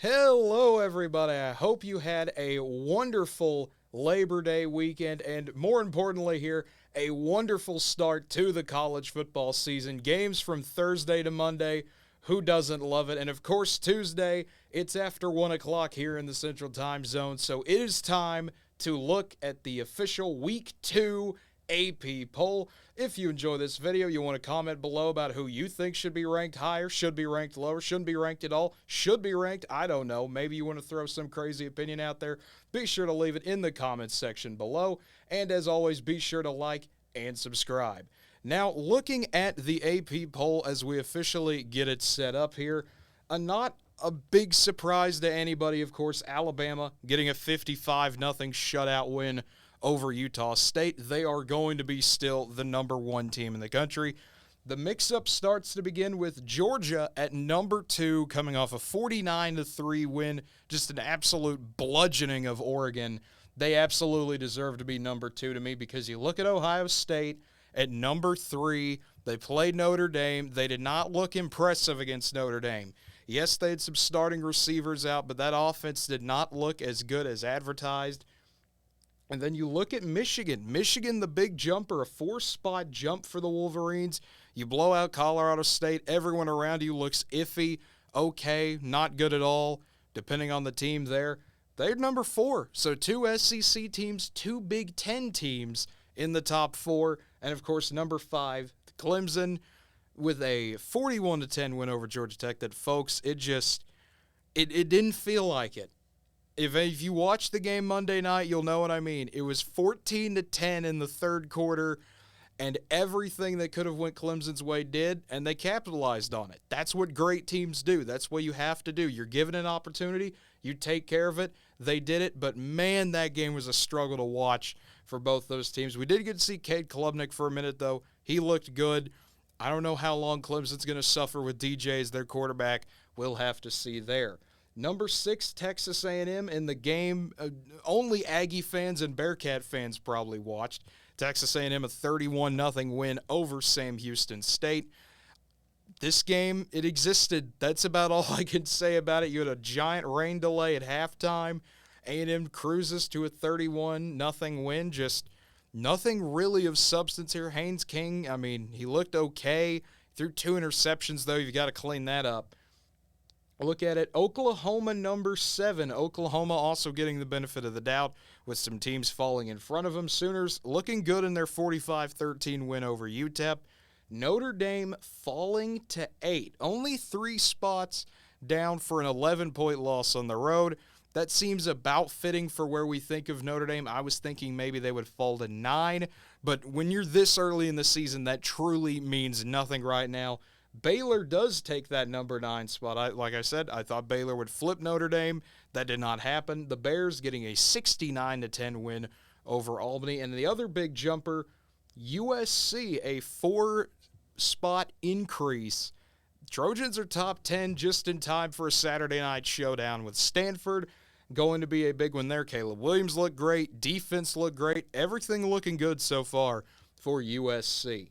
Hello, everybody. I hope you had a wonderful Labor Day weekend and, more importantly, here, a wonderful start to the college football season. Games from Thursday to Monday. Who doesn't love it? And, of course, Tuesday, it's after 1 o'clock here in the Central Time Zone. So it is time to look at the official Week 2 AP poll. If you enjoy this video, you want to comment below about who you think should be ranked higher, should be ranked lower, shouldn't be ranked at all, should be ranked, I don't know. Maybe you want to throw some crazy opinion out there. Be sure to leave it in the comments section below. And as always, be sure to like and subscribe. Now, looking at the AP poll as we officially get it set up here, not a big surprise to anybody, of course, Alabama getting a 55-0 shutout win over Utah State. They are going to be still the number one team in the country. The mix-up starts to begin with Georgia at number 2, coming off a 49-3 win, just an absolute bludgeoning of Oregon. They absolutely deserve to be number 2 to me because you look at Ohio State at number 3. They played Notre Dame. They did not look impressive against Notre Dame. Yes, they had some starting receivers out, but that offense did not look as good as advertised. And then you look at Michigan. Michigan, the big jumper, a 4-spot jump for the Wolverines. You blow out Colorado State. Everyone around you looks iffy, okay, not good at all, depending on the team there. They're number 4. So 2 SEC teams, 2 Big Ten teams in the top 4. And, of course, number 5, Clemson, with a 41-10 win over Georgia Tech. That, folks, it didn't feel like it. If you watch the game Monday night, you'll know what I mean. It was 14-10 in the third quarter, and everything that could have went Clemson's way did, and they capitalized on it. That's what great teams do. That's what you have to do. You're given an opportunity, you take care of it. They did it, but man, that game was a struggle to watch for both those teams. We did get to see Cade Kennedy for a minute, though. He looked good. I don't know how long Clemson's going to suffer with DJ as their quarterback. We'll have to see there. Number 6, Texas A&M in the game. Only Aggie fans and Bearcat fans probably watched. Texas A&M a 31-0 win over Sam Houston State. This game, it existed. That's about all I can say about it. You had a giant rain delay at halftime. A&M cruises to a 31-0 win. Just nothing really of substance here. Haynes King, I mean, he looked okay. Threw 2 interceptions, though. You've got to clean that up. Look at it. Oklahoma number 7. Oklahoma also getting the benefit of the doubt with some teams falling in front of them. Sooners looking good in their 45-13 win over UTEP. Notre Dame falling to 8. Only 3 spots down for an 11-point loss on the road. That seems about fitting for where we think of Notre Dame. I was thinking maybe they would fall to 9. But when you're this early in the season, that truly means nothing right now. Baylor does take that number 9 spot. Like I said, I thought Baylor would flip Notre Dame. That did not happen. The Bears getting a 69-10 win over Albany. And the other big jumper, USC, a 4-spot increase. Trojans are top 10 just in time for a Saturday night showdown with Stanford. Going to be a big one there. Caleb Williams looked great. Defense looked great. Everything looking good so far for USC.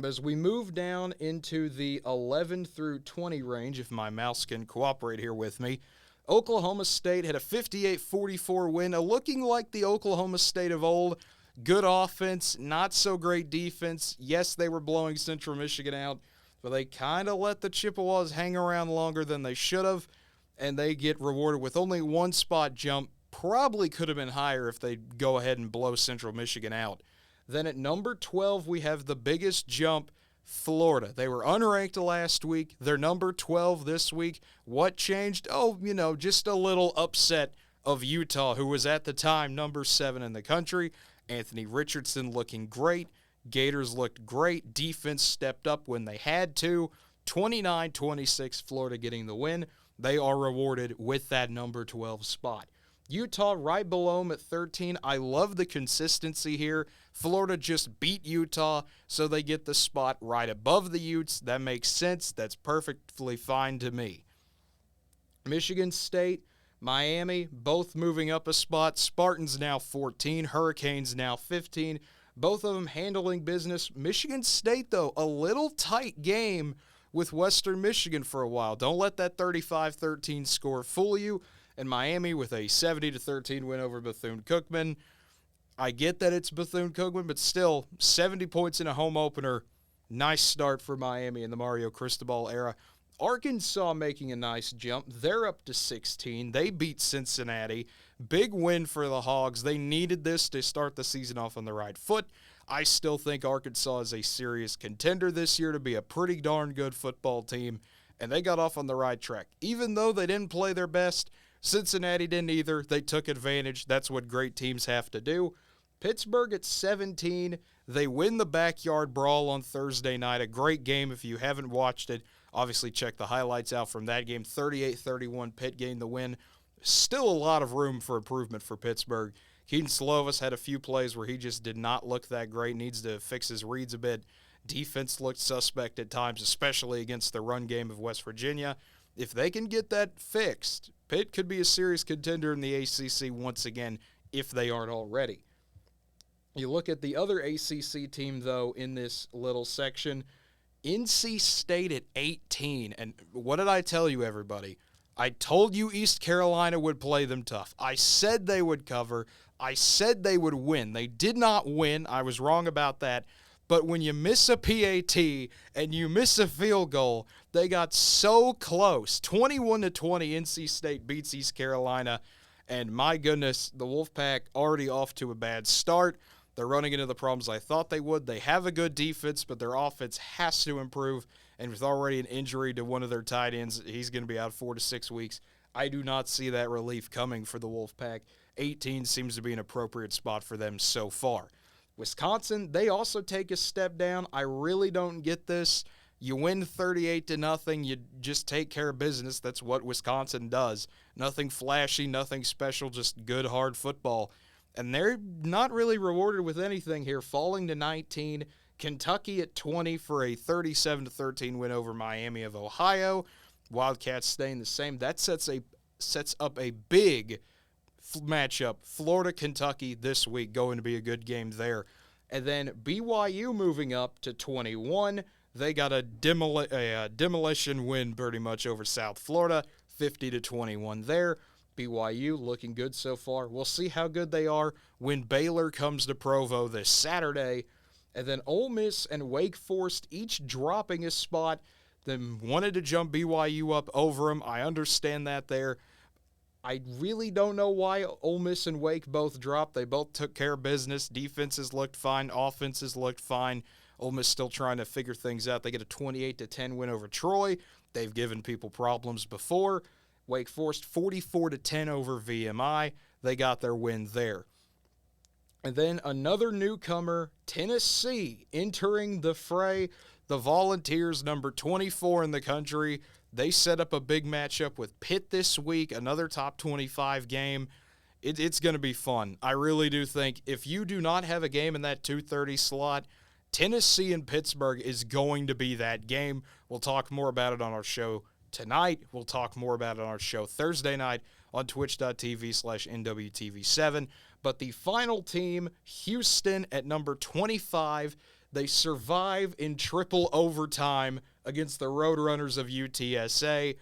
As we move down into the 11 through 20 range, if my mouse can cooperate here with me, Oklahoma State had a 58-44 win, looking like the Oklahoma State of old. Good offense, not so great defense. Yes, they were blowing Central Michigan out, but they kind of let the Chippewas hang around longer than they should have, and they get rewarded with only 1 spot jump. Probably could have been higher if they go ahead and blow Central Michigan out. Then at number 12, we have the biggest jump, Florida. They were unranked last week. They're number 12 this week. What changed? Oh, just a little upset of Utah, who was at the time number 7 in the country. Anthony Richardson looking great. Gators looked great. Defense stepped up when they had to. 29-26, Florida getting the win. They are rewarded with that number 12 spot. Utah right below them at 13. I love the consistency here. Florida just beat Utah, so they get the spot right above the Utes. That makes sense. That's perfectly fine to me. Michigan State, Miami, both moving up a spot. Spartans now 14. Hurricanes now 15. Both of them handling business. Michigan State, though, a little tight game with Western Michigan for a while. Don't let that 35-13 score fool you. And Miami with a 70-13 win over Bethune-Cookman. I get that it's Bethune-Cookman, but still, 70 points in a home opener. Nice start for Miami in the Mario Cristobal era. Arkansas making a nice jump. They're up to 16. They beat Cincinnati. Big win for the Hogs. They needed this to start the season off on the right foot. I still think Arkansas is a serious contender this year to be a pretty darn good football team, and they got off on the right track. Even though they didn't play their best, Cincinnati didn't either. They took advantage. That's what great teams have to do. Pittsburgh at 17. They win the backyard brawl on Thursday night. A great game if you haven't watched it. Obviously, check the highlights out from that game. 38-31, Pitt gained the win. Still a lot of room for improvement for Pittsburgh. Keaton Slovis had a few plays where he just did not look that great. Needs to fix his reads a bit. Defense looked suspect at times, especially against the run game of West Virginia. If they can get that fixed, Pitt could be a serious contender in the ACC once again, if they aren't already. You look at the other ACC team, though, in this little section, NC State at 18. And what did I tell you, everybody? I told you East Carolina would play them tough. I said they would cover. I said they would win. They did not win. I was wrong about that. But when you miss a PAT and you miss a field goal, they got so close. 21-20, NC State beats East Carolina. And my goodness, the Wolfpack already off to a bad start. They're running into the problems I thought they would. They have a good defense, but their offense has to improve. And with already an injury to one of their tight ends, he's going to be out 4 to 6 weeks. I do not see that relief coming for the Wolfpack. 18 seems to be an appropriate spot for them so far. Wisconsin, they also take a step down. I really don't get this. You win 38-0, you just take care of business. That's what Wisconsin does. Nothing flashy, nothing special, just good, hard football. And they're not really rewarded with anything here, falling to 19. Kentucky at 20 for a 37-13 win over Miami of Ohio. Wildcats staying the same. That sets up a big matchup. Florida-Kentucky this week, going to be a good game there. And then BYU moving up to 21. They got a demolition win pretty much over South Florida, 50-21 there. BYU looking good so far. We'll see how good they are when Baylor comes to Provo this Saturday. And then Ole Miss and Wake Forest each dropping a spot. Then wanted to jump BYU up over them. I understand that there. I really don't know why Ole Miss and Wake both dropped. They both took care of business. Defenses looked fine. Offenses looked fine. Ole Miss still trying to figure things out. They get a 28-10 win over Troy. They've given people problems before. Wake Forest 44-10 over VMI. They got their win there. And then another newcomer, Tennessee, entering the fray. The Volunteers, number 24 in the country. They set up a big matchup with Pitt this week, another top 25 game. It's going to be fun. I really do think if you do not have a game in that 2:30 slot, Tennessee and Pittsburgh is going to be that game. We'll talk more about it on our show tonight. We'll talk more about it on our show Thursday night on twitch.tv/NWTV7. But the final team, Houston at number 25, they survive in triple overtime against the Roadrunners of UTSA.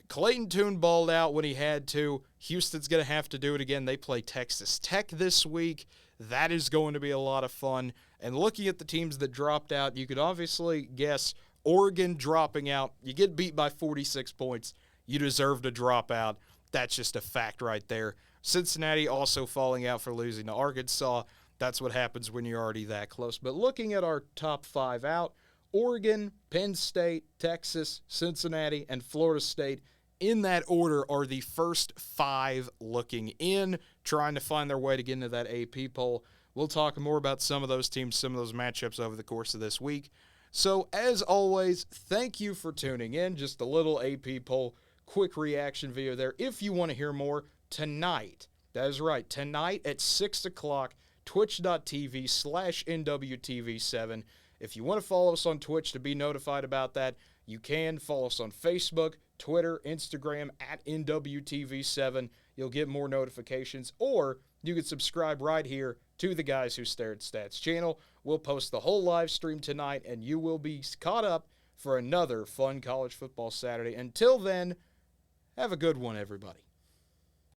Clayton Tune balled out when he had to. Houston's going to have to do it again. They play Texas Tech this week. That is going to be a lot of fun. And looking at the teams that dropped out, you could obviously guess Oregon dropping out. You get beat by 46 points. You deserve to drop out. That's just a fact right there. Cincinnati also falling out for losing to Arkansas. That's what happens when you're already that close. But looking at our top 5 out, Oregon, Penn State, Texas, Cincinnati, and Florida State, in that order, are the first 5 looking in, trying to find their way to get into that AP poll. We'll talk more about some of those teams, some of those matchups over the course of this week. So, as always, thank you for tuning in. Just a little AP poll, quick reaction video there. If you want to hear more, tonight, that is right, tonight at 6 o'clock, twitch.tv/NWTV7. If you want to follow us on Twitch to be notified about that, you can. Follow us on Facebook, Twitter, Instagram, at NWTV7. You'll get more notifications, or you can subscribe right here to the Guys Who Stare at Stats channel. We'll post the whole live stream tonight, and you will be caught up for another fun college football Saturday. Until then, have a good one, everybody.